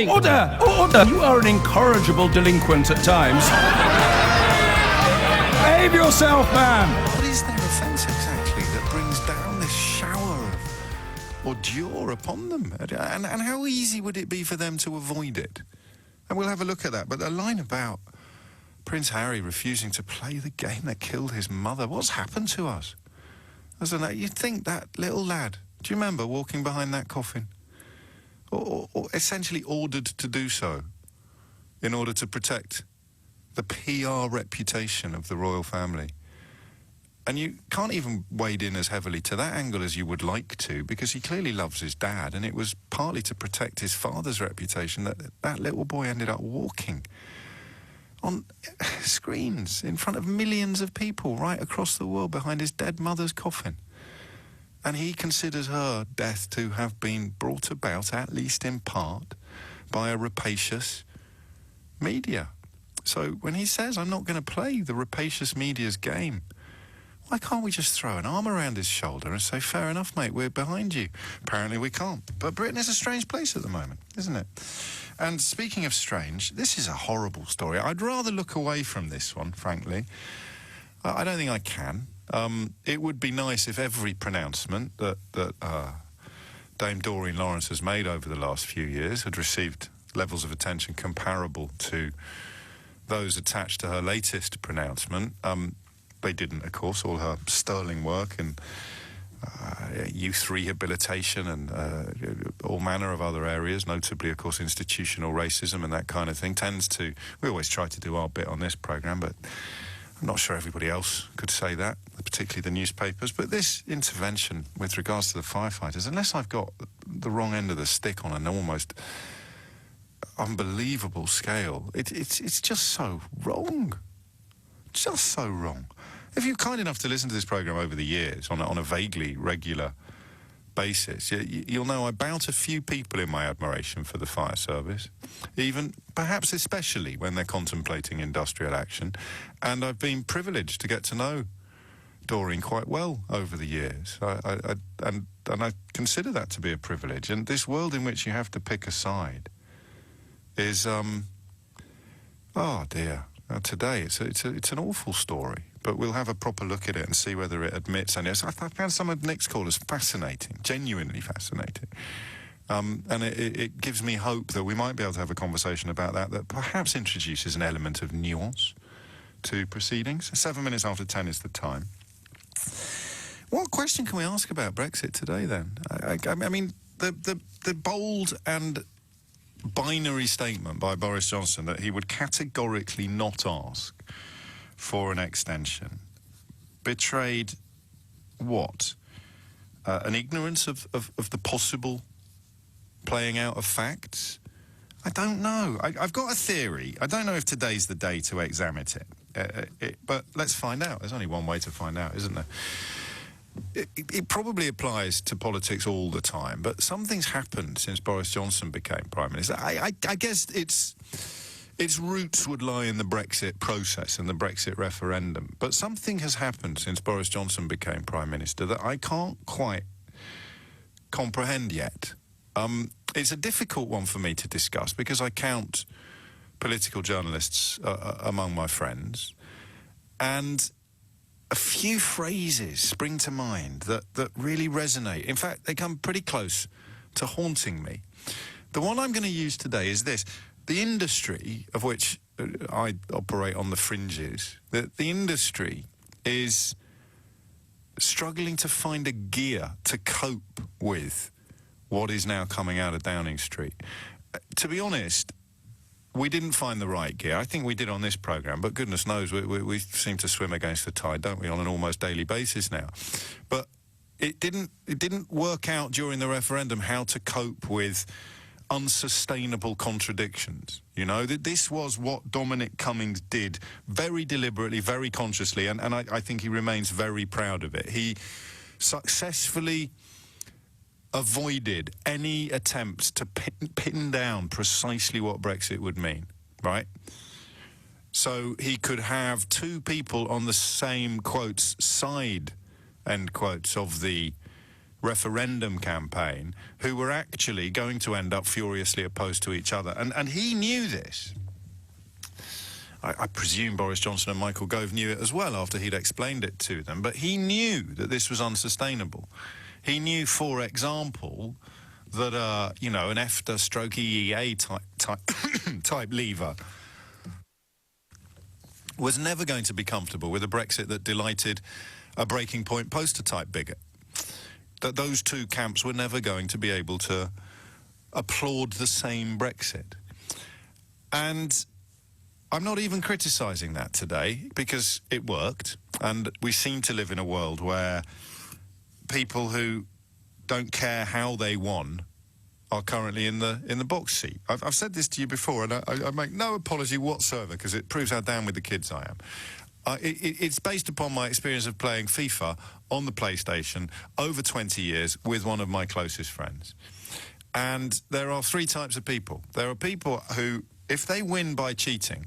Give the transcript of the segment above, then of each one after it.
Order! Order! You are an incorrigible delinquent at times. Behave yourself, man! What is their offence exactly that brings down this shower of ordure upon them? And how easy would it be for them to avoid it? And we'll have a look at that. But the line about Prince Harry refusing to play the game that killed his mother, what's happened to us? You'd think that little lad, do you remember walking behind that coffin? Or essentially ordered to do so in order to protect the PR reputation of the royal family. And you can't even wade in as heavily to that angle as you would like to, because he clearly loves his dad, and it was partly to protect his father's reputation that that little boy ended up walking on screens in front of millions of people right across the world behind his dead mother's coffin. And he considers her death to have been brought about, at least in part, by a rapacious media. So when he says, I'm not going to play the rapacious media's game, why can't we just throw an arm around his shoulder and say, fair enough, mate, we're behind you? Apparently we can't. But Britain is a strange place at the moment, isn't it? And speaking of strange, this is a horrible story. I'd rather look away from this one, frankly. I don't think I can. It would be nice if every pronouncement that Dame Doreen Lawrence has made over the last few years had received levels of attention comparable to those attached to her latest pronouncement. They didn't, of course. All her sterling work in youth rehabilitation and all manner of other areas, notably, of course, institutional racism and that kind of thing, we always try to do our bit on this programme, but I'm not sure everybody else could say that, particularly the newspapers. But this intervention with regards to the firefighters, unless I've got the wrong end of the stick on an almost unbelievable scale, it's just so wrong. Just so wrong. If you're kind enough to listen to this programme over the years on a vaguely regular basis, you'll know I bout a few people in my admiration for the fire service, even, perhaps especially when they're contemplating industrial action, and I've been privileged to get to know Doreen quite well over the years, and I consider that to be a privilege. And this world in which you have to pick a side is, oh dear, today it's an awful story. But we'll have a proper look at it and see whether it admits any. I found some of Nick's callers fascinating, genuinely fascinating. And it gives me hope that we might be able to have a conversation about that perhaps introduces an element of nuance to proceedings. 7 minutes after 10 is the time. What question can we ask about Brexit today, then? I mean, the bold and binary statement by Boris Johnson that he would categorically not ask for an extension betrayed what? An ignorance of the possible playing out of facts? I don't know. I've got a theory. I don't know if today's the day to examine it, but let's find out. There's only one way to find out, isn't there? It probably applies to politics all the time, but something's happened since Boris Johnson became Prime Minister. I guess its roots would lie in the Brexit process and the Brexit referendum. But something has happened since Boris Johnson became Prime Minister that I can't quite comprehend yet. It's a difficult one for me to discuss because I count political journalists among my friends. And a few phrases spring to mind that really resonate. In fact, they come pretty close to haunting me. The one I'm going to use today is this. The industry, of which I operate on the fringes, the industry is struggling to find a gear to cope with what is now coming out of Downing Street. To be honest, we didn't find the right gear. I think we did on this programme, but goodness knows we seem to swim against the tide, don't we, on an almost daily basis now. But it didn't work out during the referendum how to cope with unsustainable contradictions. You know, this was what Dominic Cummings did very deliberately, very consciously, and I think he remains very proud of it. He successfully avoided any attempts to pin down precisely what Brexit would mean, right? So he could have two people on the same, quotes, side, end quotes, of the referendum campaign who were actually going to end up furiously opposed to each other. And he knew this. I presume Boris Johnson and Michael Gove knew it as well after he'd explained it to them, but he knew that this was unsustainable. He knew, for example, that, an EFTA stroke EEA type lever was never going to be comfortable with a Brexit that delighted a breaking point poster-type bigot. That those two camps were never going to be able to applaud the same Brexit. And I'm not even criticising that today, because it worked, and we seem to live in a world where people who don't care how they won are currently in the box seat. I've said this to you before, and I make no apology whatsoever, because it proves how down with the kids I am. It's based upon my experience of playing FIFA on the PlayStation over 20 years with one of my closest friends. And there are three types of people. There are people who, if they win by cheating,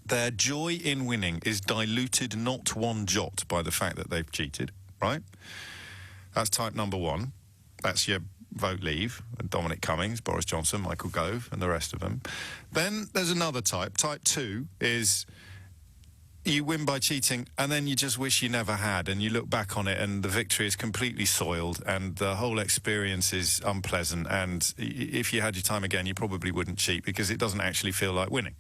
their joy in winning is diluted not one jot by the fact that they've cheated, right? That's type number one. That's your vote leave, Dominic Cummings, Boris Johnson, Michael Gove, and the rest of them. Then there's another type. Type two is you win by cheating, and then you just wish you never had, and you look back on it, and the victory is completely soiled, and the whole experience is unpleasant, and if you had your time again, you probably wouldn't cheat, because it doesn't actually feel like winning.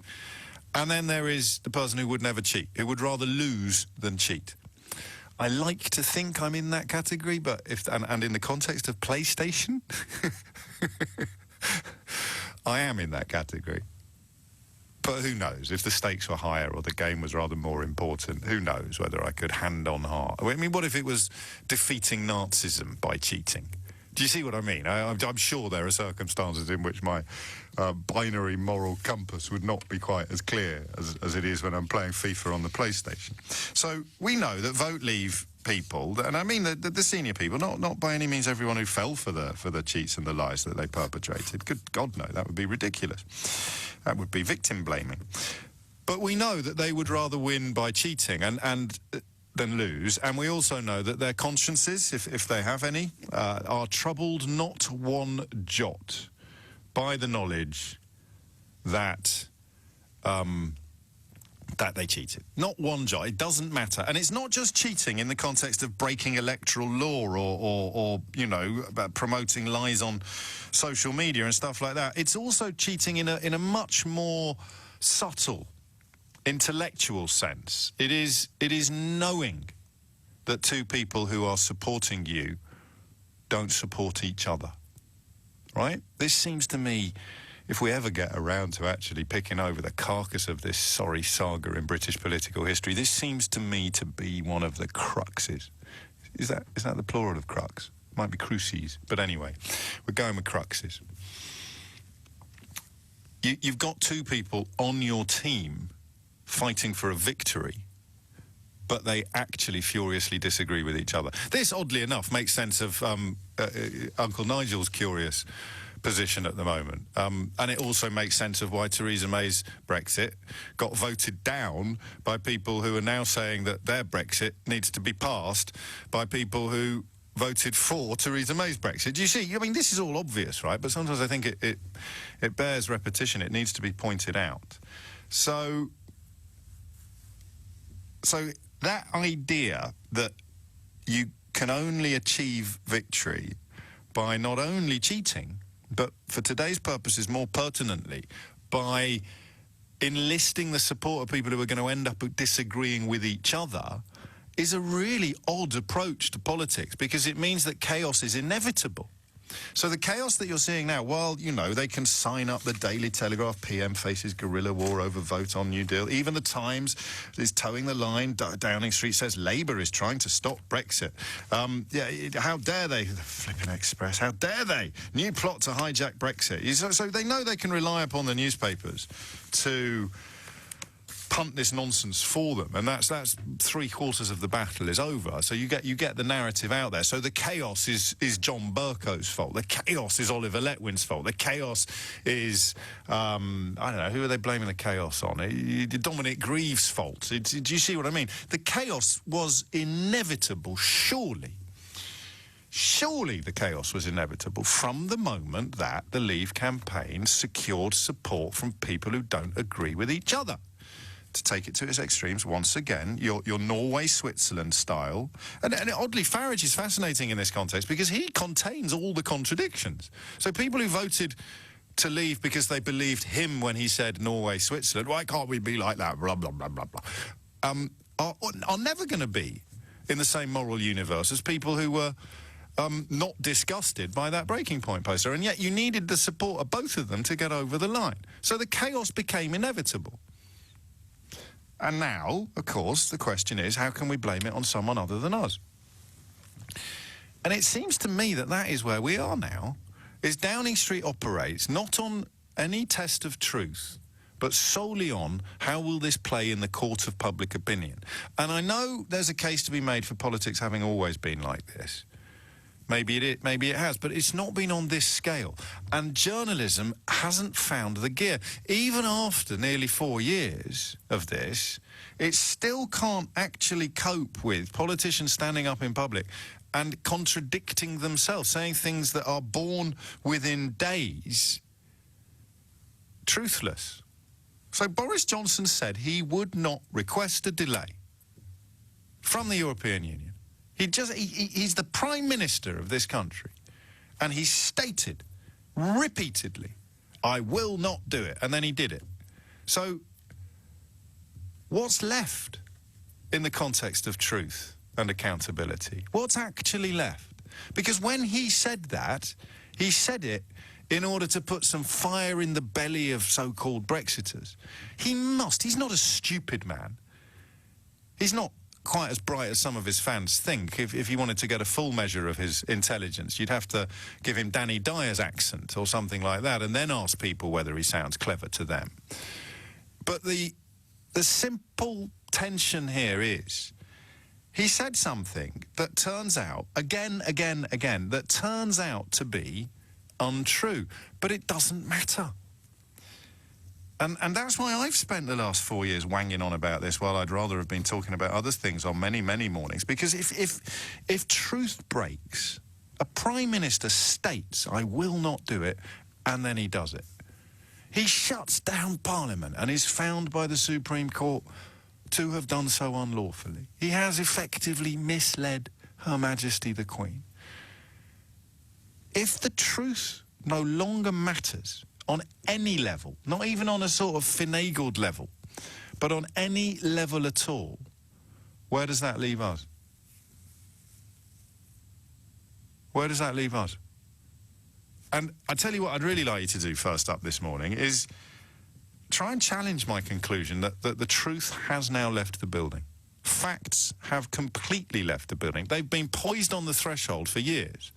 And then there is the person who would never cheat, who would rather lose than cheat. I like to think I'm in that category, but and in the context of PlayStation, I am in that category. But who knows? If the stakes were higher or the game was rather more important, who knows whether I could hand on heart. I mean, what if it was defeating Nazism by cheating? Do you see what I mean? I'm sure there are circumstances in which my binary moral compass would not be quite as clear as it is when I'm playing FIFA on the PlayStation. So we know that vote leave people, and I mean the senior people, not by any means everyone who fell for the cheats and the lies that they perpetrated. Good God, no, that would be ridiculous. That would be victim blaming. But we know that they would rather win by cheating and than lose, and we also know that their consciences, if they have any, are troubled not one jot by the knowledge that that they cheated. Not one jot. It doesn't matter. And it's not just cheating in the context of breaking electoral law or promoting lies on social media and stuff like that. It's also cheating in a much more subtle, intellectual sense. It is knowing that two people who are supporting you don't support each other, right? This seems to me, if we ever get around to actually picking over the carcass of this sorry saga in British political history, this seems to me to be one of the cruxes. Is that the plural of crux? Might be cruces, but anyway, we're going with cruxes. You've got two people on your team fighting for a victory, but they actually furiously disagree with each other. This, oddly enough, makes sense of Uncle Nigel's curious position at the moment. And it also makes sense of why Theresa May's Brexit got voted down by people who are now saying that their Brexit needs to be passed by people who voted for Theresa May's Brexit. Do you see? I mean, this is all obvious, right? But sometimes I think it bears repetition. It needs to be pointed out. So that idea that you can only achieve victory by not only cheating, but for today's purposes more pertinently, by enlisting the support of people who are going to end up disagreeing with each other, is a really odd approach to politics, because it means that chaos is inevitable. So the chaos that you're seeing now, while, they can sign up the Daily Telegraph, PM faces guerrilla war over vote on New Deal. Even the Times is towing the line. Downing Street says Labour is trying to stop Brexit. How dare they? The flipping Express, how dare they? New plot to hijack Brexit. So they know they can rely upon the newspapers to punt this nonsense for them, and that's 3/4 of the battle is over. So you get the narrative out there. So the chaos is John Bercow's fault. The chaos is Oliver Letwin's fault. The chaos is I don't know, who are they blaming the chaos on? Dominic Grieve's fault. Do you see what I mean? The chaos was inevitable, surely. Surely the chaos was inevitable from the moment that the Leave campaign secured support from people who don't agree with each other. To take it to its extremes, once again, your Norway-Switzerland style. And oddly, Farage is fascinating in this context because he contains all the contradictions. So people who voted to leave because they believed him when he said Norway-Switzerland, why can't we be like that, blah, blah, blah, blah, blah, are never going to be in the same moral universe as people who were not disgusted by that breaking point poster. And yet you needed the support of both of them to get over the line. So the chaos became inevitable. And now, of course, the question is, how can we blame it on someone other than us? And it seems to me that that is where we are now, is Downing Street operates not on any test of truth, but solely on how will this play in the court of public opinion. And I know there's a case to be made for politics having always been like this. Maybe it has, but it's not been on this scale. And journalism hasn't found the gear. Even after nearly 4 years of this, it still can't actually cope with politicians standing up in public and contradicting themselves, saying things that are born within days, truthless. So Boris Johnson said he would not request a delay from the European Union. He's the Prime Minister of this country, and he stated repeatedly, I will not do it, and then he did it. So what's left in the context of truth and accountability? What's actually left? Because when he said that, he said it in order to put some fire in the belly of so-called Brexiters. He's not a stupid man. He's not quite as bright as some of his fans think. If you wanted to get a full measure of his intelligence, you'd have to give him Danny Dyer's accent or something like that, and then ask people whether he sounds clever to them. But the simple tension here is, he said something that turns out, again, that turns out to be untrue. But it doesn't matter. And that's why I've spent the last 4 years wanging on about this, while I'd rather have been talking about other things on many, many mornings. Because if truth breaks, a Prime Minister states, I will not do it, and then he does it. He shuts down Parliament and is found by the Supreme Court to have done so unlawfully. He has effectively misled Her Majesty the Queen. If the truth no longer matters on any level, not even on a sort of finagled level, but on any level at all, where does that leave us? Where does that leave us? And I tell you what I'd really like you to do first up this morning is try and challenge my conclusion that the truth has now left the building. Facts have completely left the building. They've been poised on the threshold for years.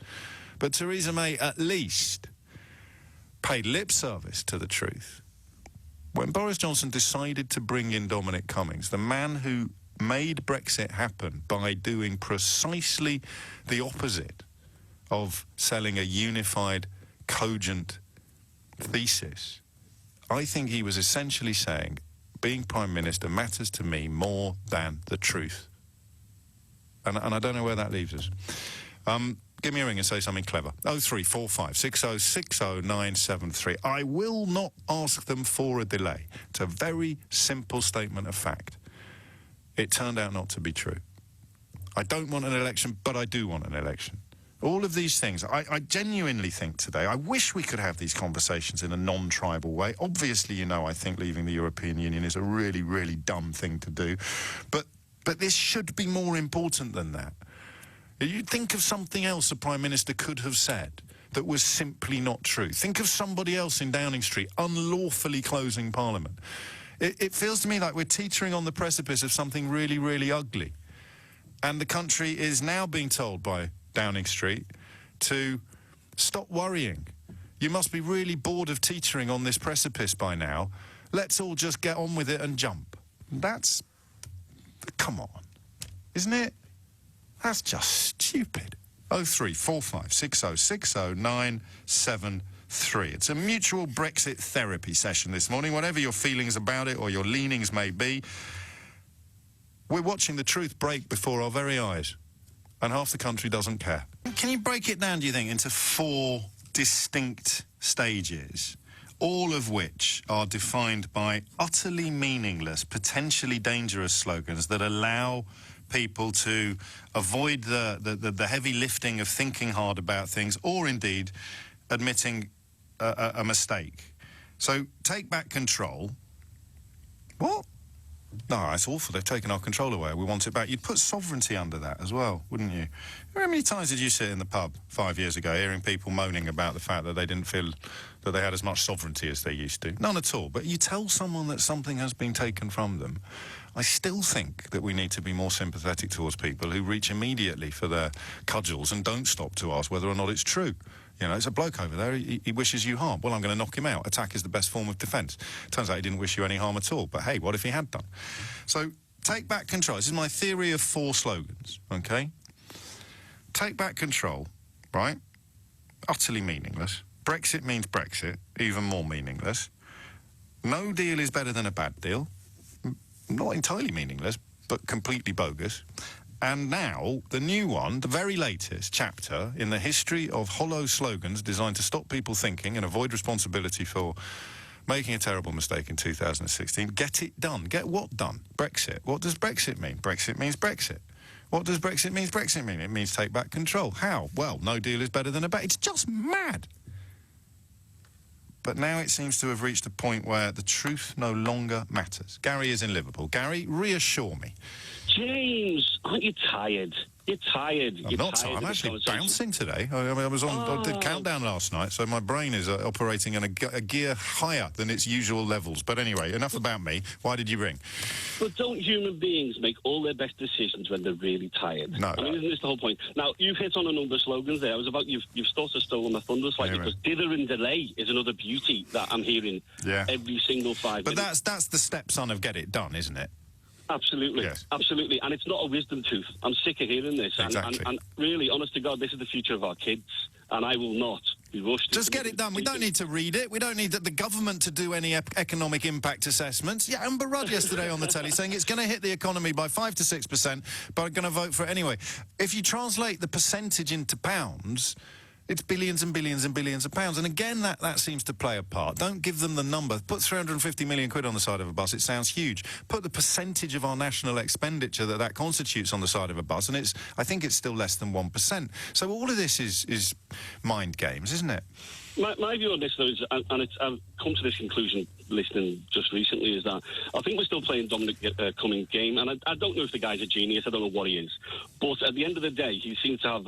But Theresa May at least paid lip service to the truth. When Boris Johnson decided to bring in Dominic Cummings, the man who made Brexit happen by doing precisely the opposite of selling a unified, cogent thesis, I think he was essentially saying, being Prime Minister matters to me more than the truth. And I don't know where that leaves us. Give me a ring and say something clever. 0345 6060 973. I will not ask them for a delay. It's a very simple statement of fact. It turned out not to be true. I don't want an election, but I do want an election. All of these things, I genuinely think today, I wish we could have these conversations in a non-tribal way. Obviously, you know, I think leaving the European Union is a really, really dumb thing to do. But this should be more important than that. You think of something else a Prime Minister could have said that was simply not true. Think of somebody else in Downing Street unlawfully closing Parliament. It feels to me like we're teetering on the precipice of something really, really ugly. And the country is now being told by Downing Street to stop worrying. You must be really bored of teetering on this precipice by now. Let's all just get on with it and jump. That's... come on. Isn't it? That's just stupid. 0345 6060 973. It's a mutual Brexit therapy session this morning, whatever your feelings about it or your leanings may be. We're watching the truth break before our very eyes. and half the country doesn't care. Can you break it down, do you think, into 4 distinct stages, all of which are defined by utterly meaningless, potentially dangerous slogans that allow people to avoid the heavy lifting of thinking hard about things, or indeed admitting a mistake? So, take back control. What? No, it's awful. They've taken our control away. We want it back. You'd put sovereignty under that as well, wouldn't you? How many times did you sit in the pub 5 years ago hearing people moaning about the fact that they didn't feel that they had as much sovereignty as they used to? None at all. But you tell someone that something has been taken from them. I still think that we need to be more sympathetic towards people who reach immediately for their cudgels and don't stop to ask whether or not it's true. You know, it's a bloke over there, he wishes you harm. Well, I'm going to knock him out. Attack is the best form of defence. Turns out he didn't wish you any harm at all. But hey, what if he had done? So, take back control. This is my theory of 4 slogans, OK? Take back control, right? Utterly meaningless. Brexit means Brexit, even more meaningless. No deal is better than a bad deal. Not entirely meaningless, but completely bogus. And now, the new one, the very latest chapter in the history of hollow slogans designed to stop people thinking and avoid responsibility for making a terrible mistake in 2016. Get it done. Get what done? Brexit. What does Brexit mean? Brexit means Brexit. What does Brexit mean? Brexit mean? It means take back control. How? Well, no deal is better than a bad. It's just mad. But now it seems to have reached a point where the truth no longer matters. Gary is in Liverpool. Gary, reassure me. James, aren't you tired? You're tired. I'm not tired. I'm actually bouncing today. I was on. I did Countdown last night, so my brain is operating in a gear higher than its usual levels. But anyway, enough about me. Why did you ring? But don't human beings make all their best decisions when they're really tired? No. I mean, isn't this the whole point? Now, you've hit on a number of slogans there. I was about, you've sort of stolen my thunder slightly, because dither and delay is another beauty that I'm hearing every single 5 minutes. But that's the stepson of get it done, isn't it? Absolutely, yes. Absolutely. And it's not a wisdom tooth. I'm sick of hearing this. Exactly. And really, honest to God, this is the future of our kids. And I will not be rushed. Just get it done. We don't need to read it. We don't need the government to do any economic impact assessments. Yeah, Amber Rudd yesterday on the telly saying it's going to hit the economy by 5 to 6%, but I'm going to vote for it anyway. If you translate the percentage into pounds, it's billions and billions and billions of pounds. And again, that seems to play a part. Don't give them the number. Put 350 million quid on the side of a bus. It sounds huge. Put the percentage of our national expenditure that constitutes on the side of a bus, and I think it's still less than 1%. So all of this is mind games, isn't it? My view on this, though, is, and I've come to this conclusion listening just recently, is that I think we're still playing Dominic Cummings' game, and I don't know if the guy's a genius. I don't know what he is. But at the end of the day, he seems to have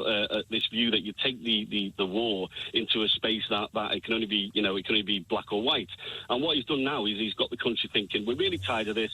this view that you take the war into a space that it can only be, it can only be black or white. And what he's done now is he's got the country thinking, we're really tired of this.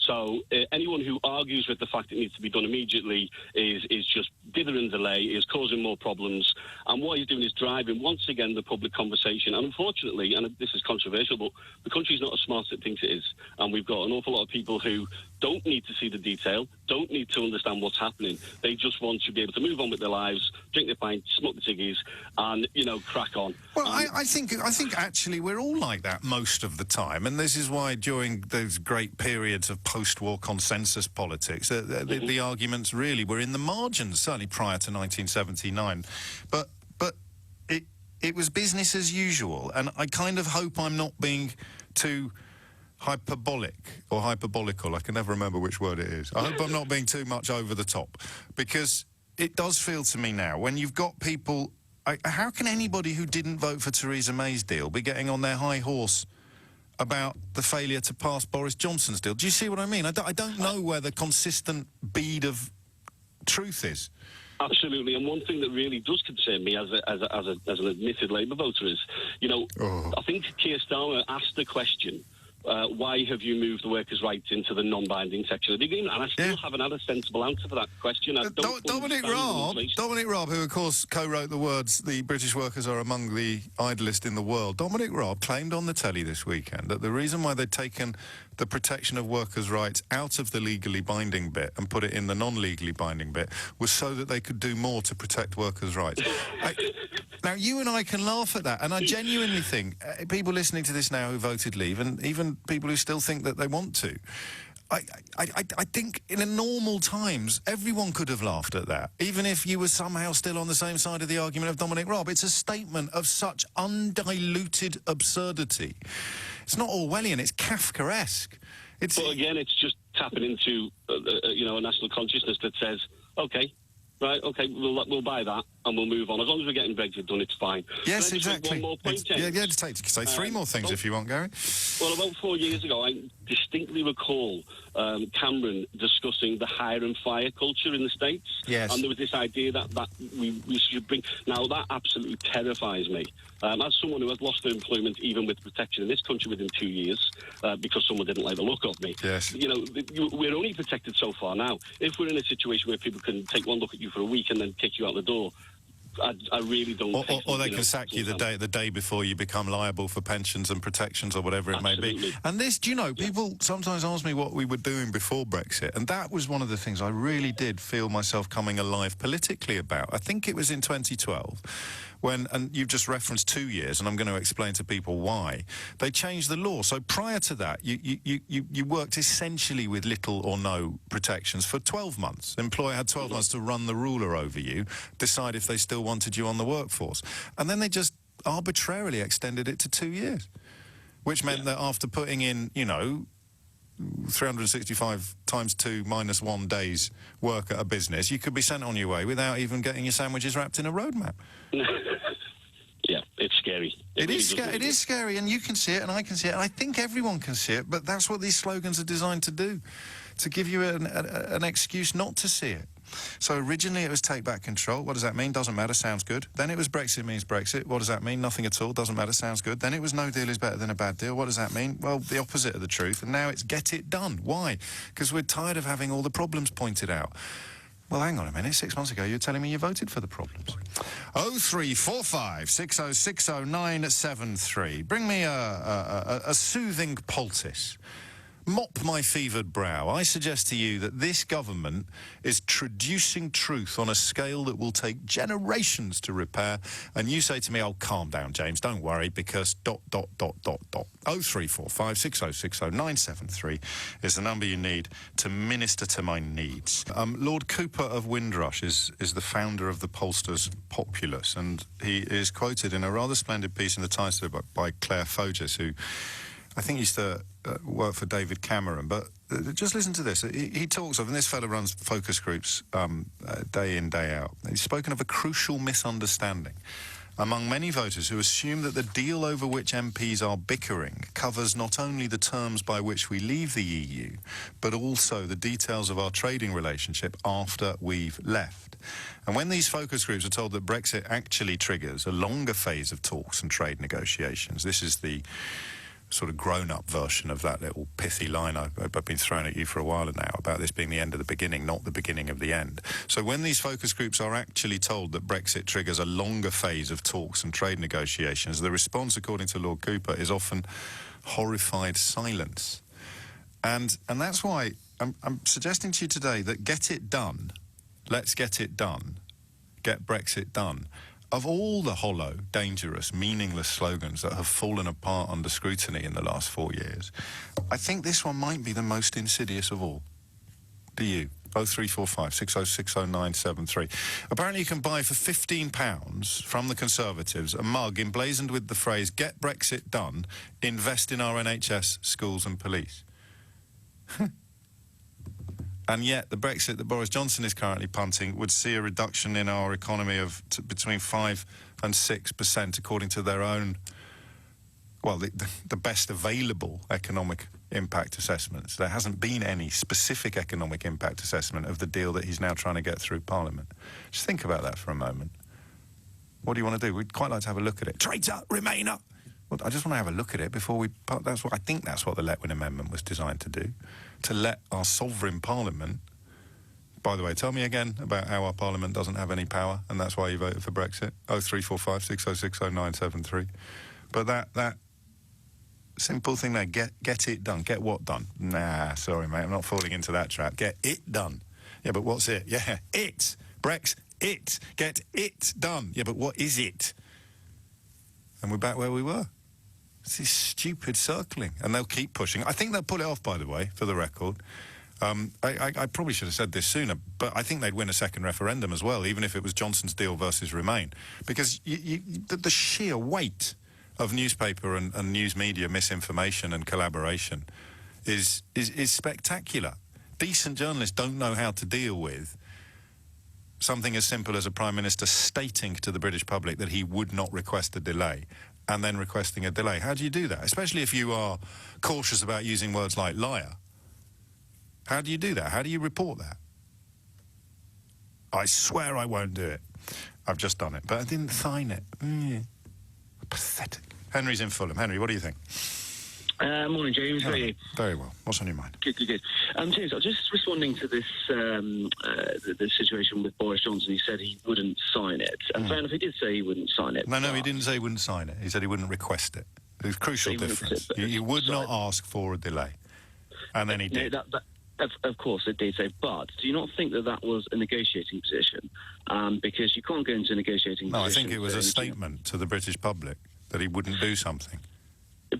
So anyone who argues with the fact it needs to be done immediately is just dither and delay, is causing more problems. And what he's doing is driving, once again, the public conversation. And unfortunately, and this is controversial, but the country's not as smart as it thinks it is. And we've got an awful lot of people who don't need to see the detail, don't need to understand what's happening. They just want to be able to move on with their lives, drink their pints, smoke the ciggies, and, crack on. Well, I think actually we're all like that most of the time. And this is why during those great periods of post-war consensus politics, the arguments really were in the margins, certainly prior to 1979. But it was business as usual, and I kind of hope I'm not being too hyperbolic or hyperbolical. I can never remember which word it is. I hope I'm not being too much over the top, because it does feel to me now, when you've got people... how can anybody who didn't vote for Theresa May's deal be getting on their high horse about the failure to pass Boris Johnson's deal? Do you see what I mean? I don't know where the consistent bead of truth is. Absolutely, and one thing that really does concern me as an admitted Labour voter is, I think Keir Starmer asked the question, why have you moved the workers' rights into the non-binding section of the agreement? And I still haven't had a sensible answer for that question. Dominic Raab, who of course co-wrote the words, "The British workers are among the idlest in the world," Dominic Raab claimed on the telly this weekend that the reason why they'd taken the protection of workers' rights out of the legally binding bit and put it in the non-legally binding bit was so that they could do more to protect workers' rights. Now, you and I can laugh at that, and I genuinely think people listening to this now who voted Leave, and even people who still think that they want to, I think in a normal times, everyone could have laughed at that, even if you were somehow still on the same side of the argument of Dominic Raab. It's a statement of such undiluted absurdity. It's not Orwellian, it's Kafkaesque. But again, it's just tapping into, a national consciousness that says, OK, right, OK, we'll buy that and we'll move on. As long as we're getting Brexit done, it's fine. Yes, exactly. One more point, James? Just say three more things if you want, Gary. Well, about 4 years ago, I distinctly recall Cameron discussing the hire and fire culture in the States. Yes. And there was this idea that we should bring... Now, that absolutely terrifies me. As someone who has lost their employment, even with protection in this country within 2 years, because someone didn't like the look of me. Yes. We're only protected so far now. If we're in a situation where people can take one look at you for a week and then kick you out the door, I really don't. Or they can sack you the day before you become liable for pensions and protections or whatever it may be. And this, people sometimes ask me what we were doing before Brexit, and that was one of the things I really did feel myself coming alive politically about. I think it was in 2012. And you've just referenced 2 years, and I'm going to explain to people why. They changed the law. So prior to that, you worked essentially with little or no protections for 12 months. The employer had 12 months to run the ruler over you, decide if they still wanted you on the workforce. And then they just arbitrarily extended it to 2 years, which meant that after putting in, 365 times 2 minus 1 days work at a business, you could be sent on your way without even getting your sandwiches wrapped in a roadmap. Yeah, it's scary. It is scary, and you can see it, and I can see it, and I think everyone can see it, but that's what these slogans are designed to do, to give you an excuse not to see it. So originally it was take back control. What does that mean? Doesn't matter, sounds good. Then it was Brexit means Brexit. What does that mean? Nothing at all, doesn't matter, sounds good. Then it was no deal is better than a bad deal. What does that mean? Well, the opposite of the truth. And now it's get it done. Why? Because we're tired of having all the problems pointed out. Well, hang on a minute. 6 months ago, you were telling me you voted for the problems. 0345 6060 973. Bring me a soothing poultice. Mop my fevered brow. I suggest to you that this government is traducing truth on a scale that will take generations to repair. And you say to me, oh, calm down, James, don't worry, because ... 0345 6060 973 is the number you need to minister to my needs. Lord Cooper of Windrush is the founder of the pollsters Populus, and he is quoted in a rather splendid piece in the Times by Claire Foges, who I think used to work for David Cameron, but just listen to this. He talks of, and this fellow runs focus groups day in, day out. He's spoken of a crucial misunderstanding among many voters who assume that the deal over which MPs are bickering covers not only the terms by which we leave the EU, but also the details of our trading relationship after we've left. And when these focus groups are told that Brexit actually triggers a longer phase of talks and trade negotiations, this is the sort of grown-up version of that little pithy line I've been throwing at you for a while now about this being the end of the beginning, not the beginning of the end. So when these focus groups are actually told that Brexit triggers a longer phase of talks and trade negotiations, the response, according to Lord Cooper, is often horrified silence. And that's why I'm suggesting to you today that get it done, let's get it done, get Brexit done. Of all the hollow, dangerous, meaningless slogans that have fallen apart under scrutiny in the last 4 years, I think this one might be the most insidious of all. Do you? 0345 6060 973. Apparently you can buy for £15 from the Conservatives a mug emblazoned with the phrase, get Brexit done, invest in our NHS, schools and police. And yet, the Brexit that Boris Johnson is currently punting would see a reduction in our economy of between 5 and 6%, according to their own, well, the best available economic impact assessments. There hasn't been any specific economic impact assessment of the deal that he's now trying to get through Parliament. Just think about that for a moment. What do you want to do? We'd quite like to have a look at it. Traitor, Remainer! Well, I just want to have a look at it before we... I think that's what the Letwin Amendment was designed to do, to let our sovereign Parliament... By the way, tell me again about how our Parliament doesn't have any power, and that's why you voted for Brexit. 0345 6060 973. But that simple thing there, get it done. Get what done? Nah, sorry, mate, I'm not falling into that trap. Get it done. Yeah, but what's it? Yeah, it. Brex, it. Get it done. Yeah, but what is it? And we're back where we were. It's this stupid circling, and they'll keep pushing. I think they'll pull it off, by the way, for the record. I probably should have said this sooner, but I think they'd win a second referendum as well, even if it was Johnson's deal versus Remain. Because the sheer weight of newspaper and news media misinformation and collaboration is spectacular. Decent journalists don't know how to deal with something as simple as a Prime Minister stating to the British public that he would not request a delay and then requesting a delay. How do you do that? Especially if you are cautious about using words like liar. How do you do that? How do you report that? I swear I won't do it. I've just done it, but I didn't sign it. Pathetic. Henry's in Fulham. Henry, what do you think? Morning, James. How are you? Very well. What's on your mind? Good. James, I was just responding to this the situation with Boris Johnson. He said he wouldn't sign it. And fair enough, he did say he wouldn't sign it. No, he didn't say he wouldn't sign it. He said he wouldn't request it. There's a crucial difference. He would not ask for a delay. And then he did. Of course, it did say, but do you not think that was a negotiating position? Because you can't go into a negotiating position. No, I think it was a statement to the British public that he wouldn't do something.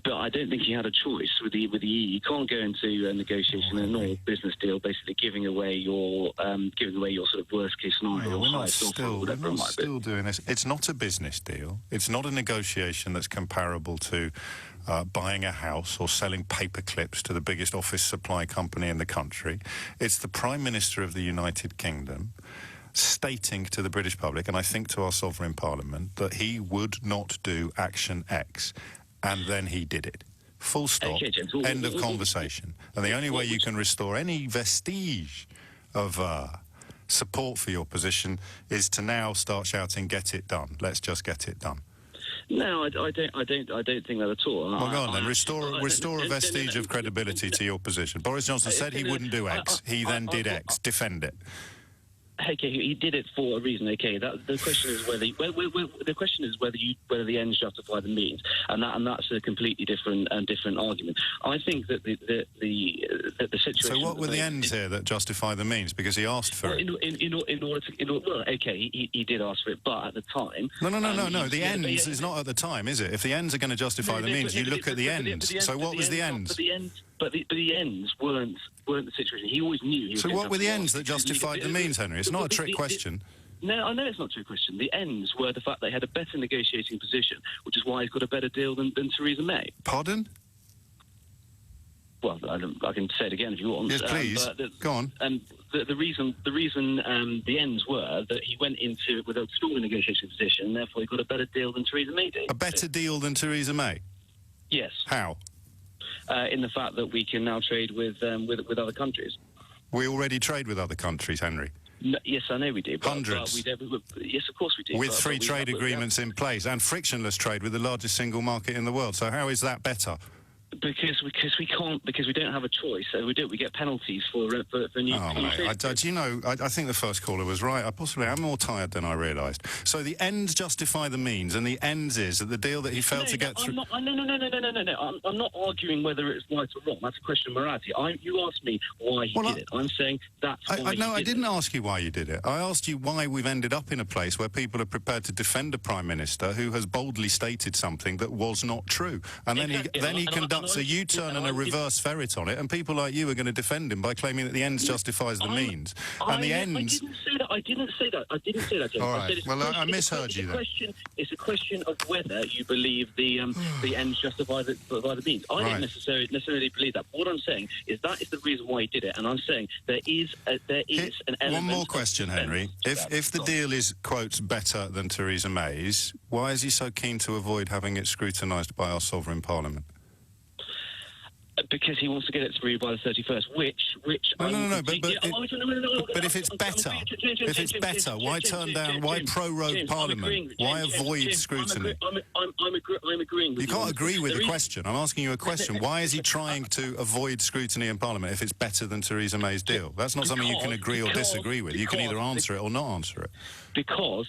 But I don't think he had a choice with the EU. You can't go into a negotiation, a normal business deal, basically giving away your sort of worst case scenario. We're not still doing this. It's not a business deal. It's not a negotiation that's comparable to buying a house or selling paper clips to the biggest office supply company in the country. It's the Prime Minister of the United Kingdom stating to the British public, and I think to our sovereign parliament, that he would not do action X. And then he did it. Full stop. Okay, James. End of conversation. And the only way you can restore any vestige of support for your position is to now start shouting, "Get it done! Let's just get it done." No, I don't think that at all. Well, go on then. Restore a vestige of credibility to your position. Boris Johnson said he wouldn't do X. He then did X. Defend it. Okay, he did it for a reason. Okay, the question is whether the ends justify the means, and that's a completely different argument. I think that the situation. So what were the ends here that justify the means? Because he asked for it. Well, okay, he did ask for it, but at the time. No. The ends is not at the time, is it? If the ends are going to justify the means, you look at the ends. So what was the ends? But the ends weren't the situation. He always knew. So what were the ends that justified the means, Henry? It's not a trick question. No, I know it's not a trick question. The ends were the fact they had a better negotiating position, which is why he's got a better deal than Theresa May. Pardon? Well, I can say it again if you want. Yes, please. Go on. The reason the ends were that he went into it with a stronger negotiating position, and therefore he got a better deal than Theresa May did. A better deal than Theresa May? Yes. How? In the fact that we can now trade with other countries. We already trade with other countries, Henry. No, yes, I know we do. Hundreds. Yes, of course we do. With free trade agreements in place and frictionless trade with the largest single market in the world. So how is that better? Because we don't have a choice. So we get penalties for new. Oh mate, I think the first caller was right. I am more tired than I realised. So the ends justify the means, and the ends is that the deal that he failed to get through. No. I'm not arguing whether it's right or wrong. That's a question of morality. You asked me why he did it. I'm saying that's why he did it. No, I didn't ask you why you did it. I asked you why we've ended up in a place where people are prepared to defend a Prime Minister who has boldly stated something that was not true, and then he conducts a U-turn and a reverse ferret on it, and people like you are going to defend him by claiming that the ends justifies the means. And the ends... I didn't say that, James. All right. I misheard you then. It's a question of whether you believe the ends justify the means. I don't necessarily believe that. What I'm saying is that is the reason why he did it, and I'm saying there is an element... One more question, Henry. If the deal is, quote, better than Theresa May's, why is he so keen to avoid having it scrutinised by our sovereign parliament? Because he wants to get it through by the 31st, But if it's better, why turn down? Why prorogue Parliament? Why avoid scrutiny? I'm agreeing with you. You can't agree with the question. I'm asking you a question. Why is he trying to avoid scrutiny in Parliament if it's better than Theresa May's deal? That's not something you can agree or disagree with. You can either answer it or not answer it. because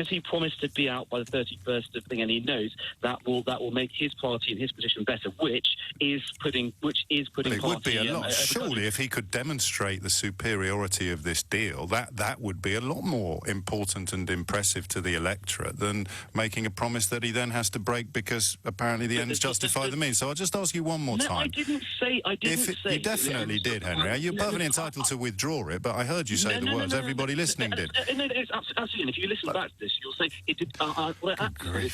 he promised to be out by the 31st of thing, and he knows that will make his party and his position better, which is putting But it party, would be a lot. Surely, if he could demonstrate the superiority of this deal, that would be a lot more important and impressive to the electorate than making a promise that he then has to break because apparently the ends justify the means. So I'll just ask you one more time. No, I didn't say. You definitely did, Henry. You're perfectly entitled to withdraw it, but I heard you say the words. Everybody listening did. No, it's absolutely. And if you listen back to this, you'll say it depends. It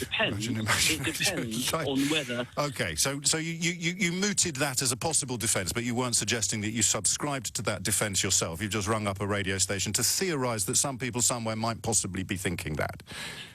depends on whether. Okay, so you mooted that as a possible defence, but you weren't suggesting that you subscribed to that defence yourself. You've just rung up a radio station to theorise that some people somewhere might possibly be thinking that.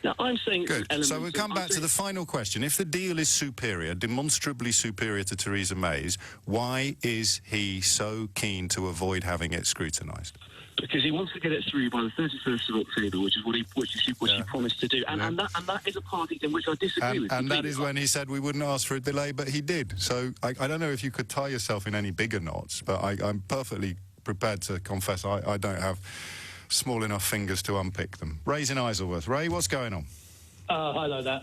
Now, I'm saying... Good. So we'll come back to the final question. If the deal is superior, demonstrably superior to Theresa May's, why is he so keen to avoid having it scrutinised? Because he wants to get it through by the 31st of October, which is what he promised to do, and that is a party in which I disagree with. And that is when he said we wouldn't ask for a delay, but he did. So I don't know if you could tie yourself in any bigger knots, but I'm perfectly prepared to confess I don't have small enough fingers to unpick them. Ray's in Isleworth. Ray, what's going on? Hello there.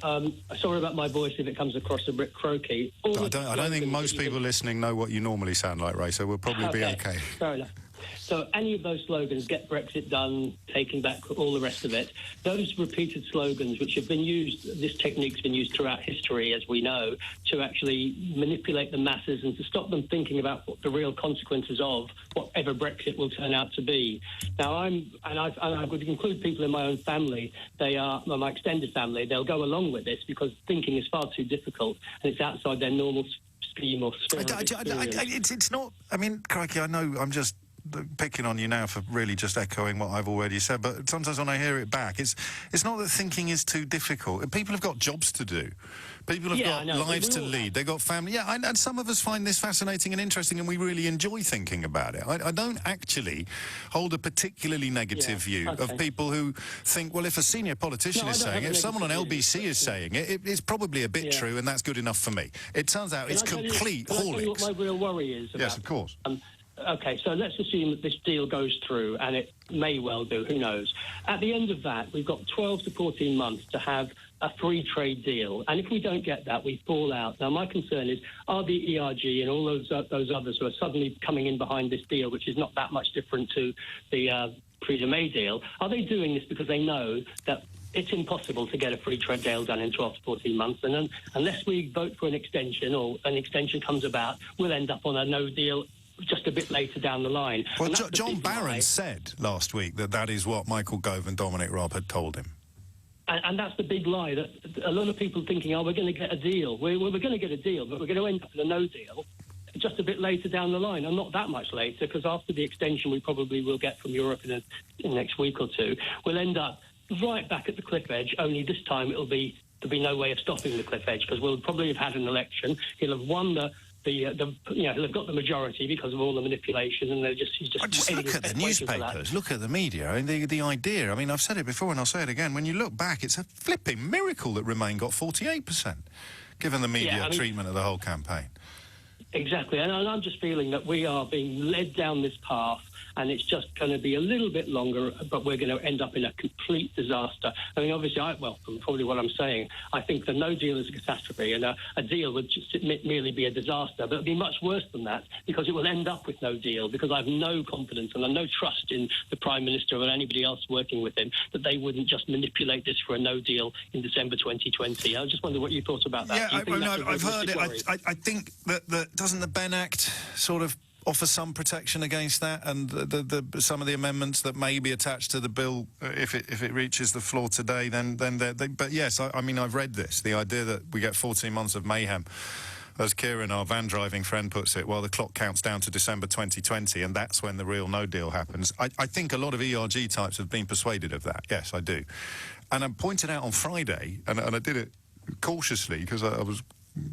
Sorry about my voice if it comes across a bit croaky. I don't think most people listening know what you normally sound like, Ray, so we'll probably be okay. Fair enough. So any of those slogans, get Brexit done, taking back all the rest of it, those repeated slogans which have been used, this technique's been used throughout history, as we know, to actually manipulate the masses and to stop them thinking about what the real consequences of whatever Brexit will turn out to be. Now, I would include people in my own family. They are, my extended family, they'll go along with this because thinking is far too difficult and it's outside their normal scheme or sphere of experience. It's not, I mean, crikey, I know I'm just picking on you now for really just echoing what I've already said, but sometimes when I hear it back, it's not that thinking is too difficult. People have got jobs to do. People have got lives to lead. They've got family. Yeah, and some of us find this fascinating and interesting, and we really enjoy thinking about it. I don't actually hold a particularly negative view of people who think, well, if a senior politician is saying it, if someone on LBC is saying it, it's probably a bit true, and that's good enough for me. It turns out it's complete horlicks. Can I tell you what my real worry is about? Yes, of course. Okay, so let's assume that this deal goes through, and it may well do, who knows. At the end of that, we've got 12 to 14 months to have a free trade deal, and if we don't get that, we fall out. Now, my concern is, are the ERG and all those others who are suddenly coming in behind this deal, which is not that much different to the Theresa May deal, are they doing this because they know that it's impossible to get a free trade deal done in 12 to 14 months, and then unless we vote for an extension or an extension comes about, we'll end up on a no deal just a bit later down the line. Well, John Barron said last week that is what Michael Gove and Dominic Raab had told him. And that's the big lie, that a lot of people thinking, we're going to get a deal. We're going to get a deal, but we're going to end up in a no deal just a bit later down the line, and not that much later, because after the extension we probably will get from Europe in the next week or two, we'll end up right back at the cliff edge, only this time there'll be no way of stopping the cliff edge, because we'll probably have had an election. He'll have won he'll have got the majority because of all the manipulation, and he's just look at the newspapers, look at the media, and the idea. I mean, I've said it before and I'll say it again. When you look back, it's a flipping miracle that Remain got 48%, given the media treatment of the whole campaign. Exactly, and I'm just feeling that we are being led down this path, and it's just going to be a little bit longer, but we're going to end up in a complete disaster. I mean, obviously, from probably what I'm saying, I think the no deal is a catastrophe, and a deal would just merely be a disaster, but it would be much worse than that, because it will end up with no deal, because I have no confidence and I have no trust in the Prime Minister or anybody else working with him that they wouldn't just manipulate this for a no deal in December 2020. I just wonder what you thought about that. Yeah, I've heard it. I think that doesn't the Ben Act sort of offer some protection against that, and some of the amendments that may be attached to the bill, if it reaches the floor today, then but yes, I mean, I've read this, the idea that we get 14 months of mayhem, as Kieran, our van driving friend, puts it, while the clock counts down to December 2020, and that's when the real no deal happens. I think a lot of ERG types have been persuaded of that. Yes, I do. And I pointed out on Friday, and I did it cautiously because I was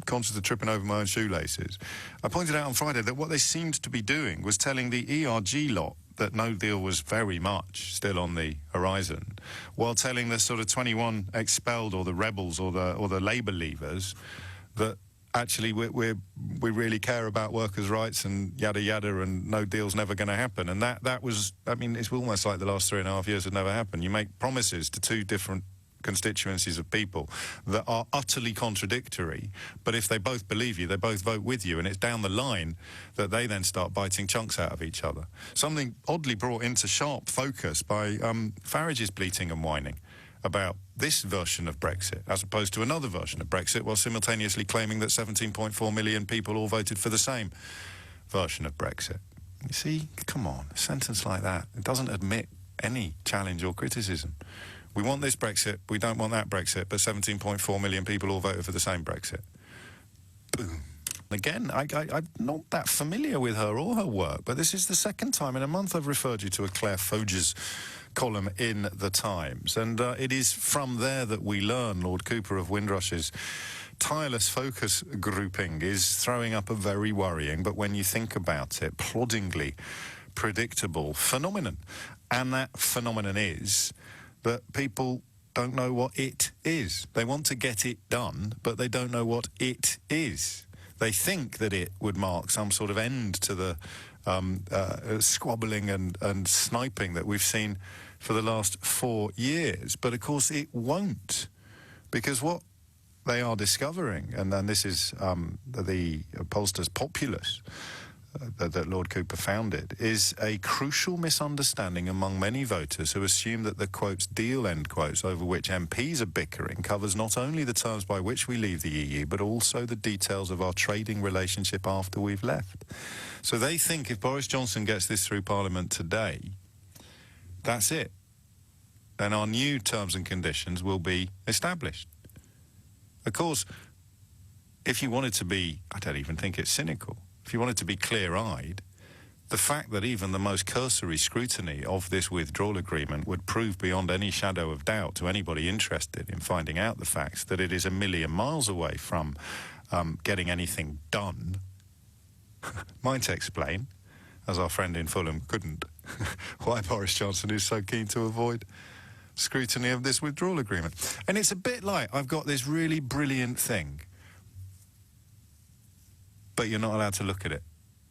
conscious of tripping over my own shoelaces. I pointed out on Friday that what they seemed to be doing was telling the ERG lot that no deal was very much still on the horizon, while telling the sort of 21 expelled or the rebels or the Labour leavers that actually we really care about workers' rights and yada yada, and no deal's never going to happen. And that was, I mean, it's almost like the last 3.5 years had never happened. You make promises to two different constituencies of people that are utterly contradictory, but if they both believe you, they both vote with you, and it's down the line that they then start biting chunks out of each other. Something oddly brought into sharp focus by Farage's bleating and whining about this version of Brexit as opposed to another version of Brexit, while simultaneously claiming that 17.4 million people all voted for the same version of Brexit. You see, come on, a sentence like that, it doesn't admit any challenge or criticism. We want this Brexit, we don't want that Brexit, but 17.4 million people all voted for the same Brexit. Boom. Again, I'm not that familiar with her or her work, but this is the second time in a month I've referred you to a Claire Foges column in The Times, and it is from there that we learn Lord Cooper of Windrush's tireless focus grouping is throwing up a very worrying, but when you think about it, ploddingly predictable phenomenon. And that phenomenon is that people don't know what it is. They want to get it done, but they don't know what it is. They think that it would mark some sort of end to the squabbling and sniping that we've seen for the last 4 years. But, of course, it won't, because what they are discovering, and then this is the pollsters' populace that Lord Cooper founded, is a crucial misunderstanding among many voters who assume that the, quotes, deal, end quotes, over which MPs are bickering covers not only the terms by which we leave the EU, but also the details of our trading relationship after we've left. So they think if Boris Johnson gets this through Parliament today, that's it. And our new terms and conditions will be established. Of course, if you wanted to be, I don't even think it's cynical, if you wanted to be clear-eyed, the fact that even the most cursory scrutiny of this withdrawal agreement would prove beyond any shadow of doubt to anybody interested in finding out the facts that it is a million miles away from getting anything done might explain, as our friend in Fulham couldn't, why Boris Johnson is so keen to avoid scrutiny of this withdrawal agreement. And it's a bit like, I've got this really brilliant thing, but you're not allowed to look at it.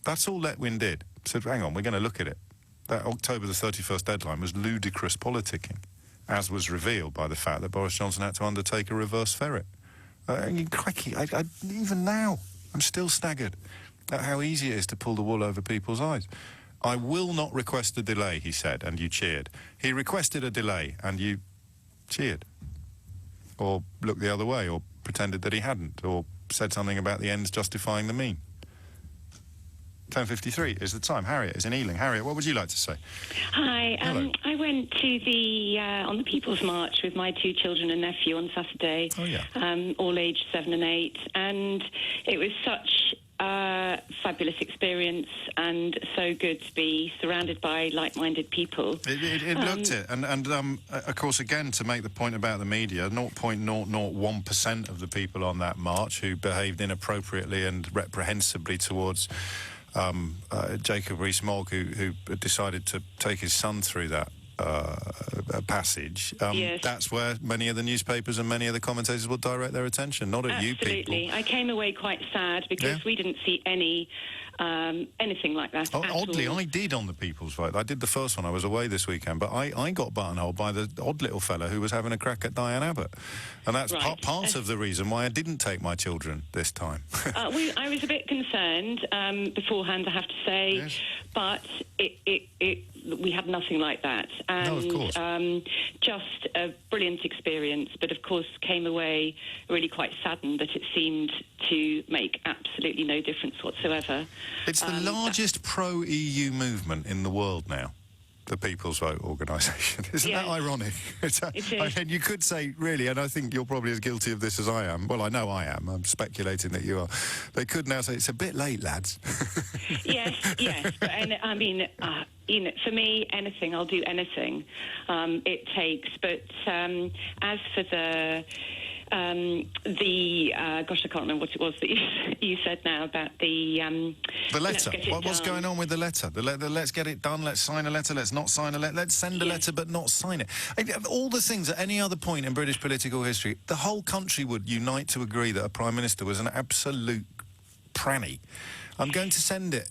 That's all Letwin did. Said, hang on, we're going to look at it. That October the 31st deadline was ludicrous politicking, as was revealed by the fact that Boris Johnson had to undertake a reverse ferret. Crikey, even now, I'm still staggered at how easy it is to pull the wool over people's eyes. I will not request a delay, he said, and you cheered. He requested a delay, and you cheered. Or looked the other way, or pretended that he hadn't, or said something about the ends justifying the mean. 10:53 is the time. Harriet is in Ealing. Harriet, what would you like to say? Hi. Hello. I went to the on the People's March with my two children and nephew on Saturday. Oh, yeah. All aged 7 and 8, and it was such a fabulous experience and so good to be surrounded by like-minded people. It looked it, and of course, again, to make the point about the media, 0.001% of the people on that march who behaved inappropriately and reprehensibly towards Jacob Rees-Mogg, who decided to take his son through that passage. Yes. That's where many of the newspapers and many of the commentators will direct their attention, not at you people. Absolutely. I came away quite sad because we didn't see anything like that at Oddly, all. I did on the People's Vote. I did the first one. I was away this weekend, but I got buttonholed by the odd little fella who was having a crack at Diane Abbott. And that's Right. part of the reason why I didn't take my children this time. I was a bit concerned beforehand, I have to say, Yes. but we had nothing like that. And No, of course. Just a brilliant experience, but of course came away really quite saddened that it seemed to make absolutely no difference whatsoever. It's the largest pro-EU movement in the world now, the People's Vote organisation. Isn't that ironic? It is. I mean, you could say, really, and I think you're probably as guilty of this as I am. Well, I know I am. I'm speculating that you are. They could now say, it's a bit late, lads. Yes. But, I mean, for me, anything, I'll do anything it takes. But as for the gosh, I can't remember what it was that you said now about the letter. What's going on with the letter? Let's get it done. Let's sign a letter. Let's not sign a letter. Let's send a letter but not sign it. All the things at any other point in British political history, the whole country would unite to agree that a Prime Minister was an absolute pranny. I'm going to send it.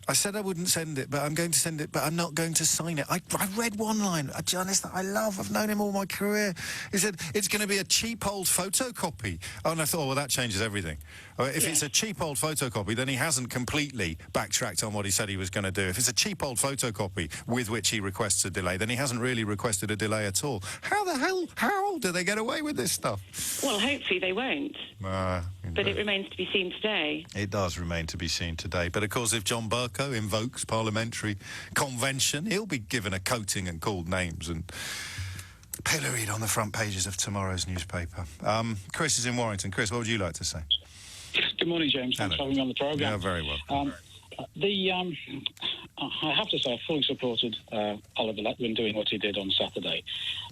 I said I wouldn't send it, but I'm going to send it, but I'm not going to sign it. I read one line, a journalist that I love, I've known him all my career. He said, it's going to be a cheap old photocopy. Oh, and I thought, well, that changes everything. If it's a cheap old photocopy, then he hasn't completely backtracked on what he said he was going to do. If it's a cheap old photocopy with which he requests a delay, then he hasn't really requested a delay at all. How do they get away with this stuff? Well, hopefully they won't. But it remains to be seen today. It does remain to be seen today. But, of course, if John Bercow invokes parliamentary convention, he'll be given a coating and called names and pilloried on the front pages of tomorrow's newspaper. Chris is in Warrington. Chris, what would you like to say? Good morning, James. Thanks for having me on the programme. Yeah, very well. I have to say I fully supported Oliver Letwin doing what he did on Saturday.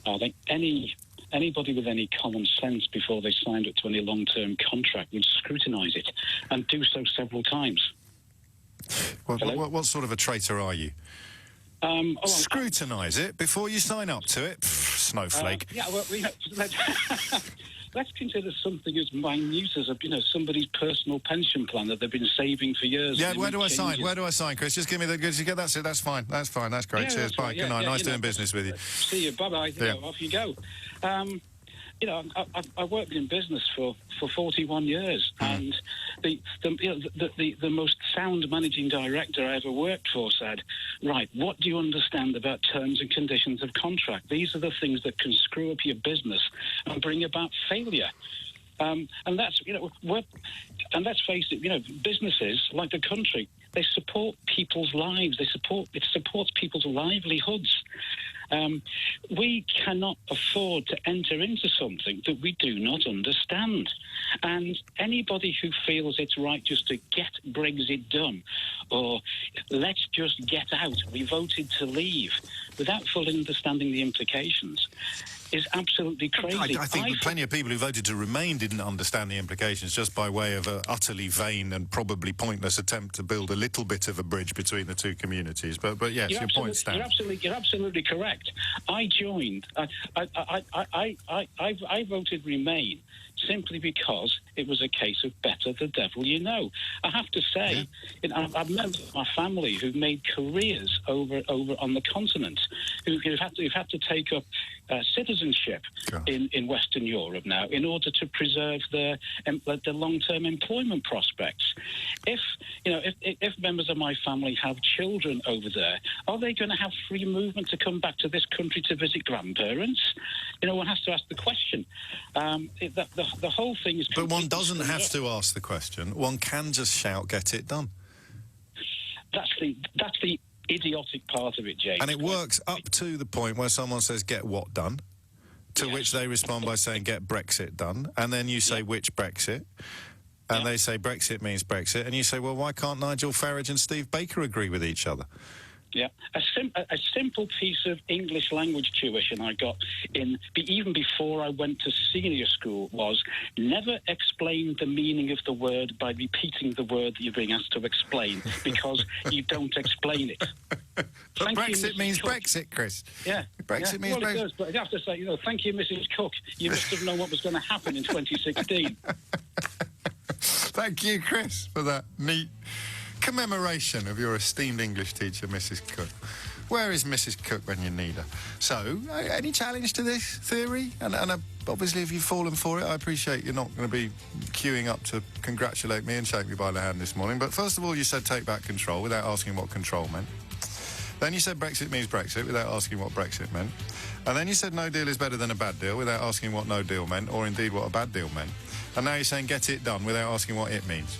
I think anybody with any common sense before they signed up to any long-term contract would scrutinise it and do so several times. What sort of a traitor are you? Scrutinise it before you sign up to it? Snowflake. Let's consider something as minute as somebody's personal pension plan that they've been saving for years. Yeah, where do I sign? Where do I sign, Chris? Just give me that's it. That's fine. That's fine. That's great. Cheers. Bye. Good night. Nice doing business with you. See you. Bye-bye. Off you go. I worked in business for 41 years, and the most sound managing director I ever worked for said, right, what do you understand about terms and conditions of contract? These are the things that can screw up your business and bring about failure. And that's, and let's face it, businesses, like the country, they support people's lives. It supports people's livelihoods. We cannot afford to enter into something that we do not understand. And anybody who feels it's right just to get Brexit done, or let's just get out, we voted to leave, without fully understanding the implications, is absolutely crazy. I think plenty of people who voted to remain didn't understand the implications, just by way of an utterly vain and probably pointless attempt to build a little bit of a bridge between the two communities. But yes, your point stands. You're absolutely correct. I joined. I voted Remain simply because it was a case of better the devil you know. I have to say, I've members of my family who've made careers over on the continent, who've had to take up citizenship in Western Europe now in order to preserve their long-term employment prospects. If members of my family have children over there, are they going to have free movement to come back to this country to visit grandparents? One has to ask the question. The whole thing is... But one doesn't have to ask the question. One can just shout, get it done. That's the idiotic part of it, James. And it works up to the point where someone says, get what done? To which they respond by saying, get Brexit done. And then you say, which Brexit? And they say, Brexit means Brexit. And you say, well, why can't Nigel Farage and Steve Baker agree with each other? Yeah, a simple piece of English language tuition I got even before I went to senior school was never explain the meaning of the word by repeating the word that you're being asked to explain, because you don't explain it. But Brexit means Cook. Brexit, Chris. Yeah. Brexit means Brexit. It does, but I have to say, thank you, Mrs. Cook. You must have known what was going to happen in 2016. Thank you, Chris, for that neat commemoration of your esteemed English teacher, Mrs. Cook. Where is Mrs. Cook when you need her? So, any challenge to this theory? And obviously, if you've fallen for it, I appreciate you're not going to be queuing up to congratulate me and shake me by the hand this morning. But first of all, you said take back control without asking what control meant. Then you said Brexit means Brexit without asking what Brexit meant. And then you said no deal is better than a bad deal without asking what no deal meant, or indeed what a bad deal meant. And now you're saying get it done without asking what it means.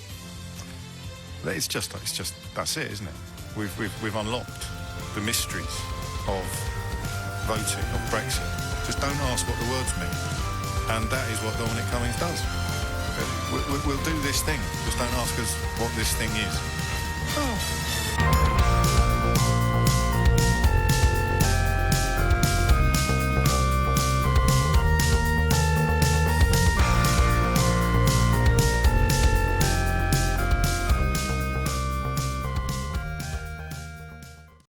It's just that's it, isn't it? We've unlocked the mysteries of voting, of Brexit. Just don't ask what the words mean, and that is what Dominic Cummings does. We'll do this thing. Just don't ask us what this thing is. Oh.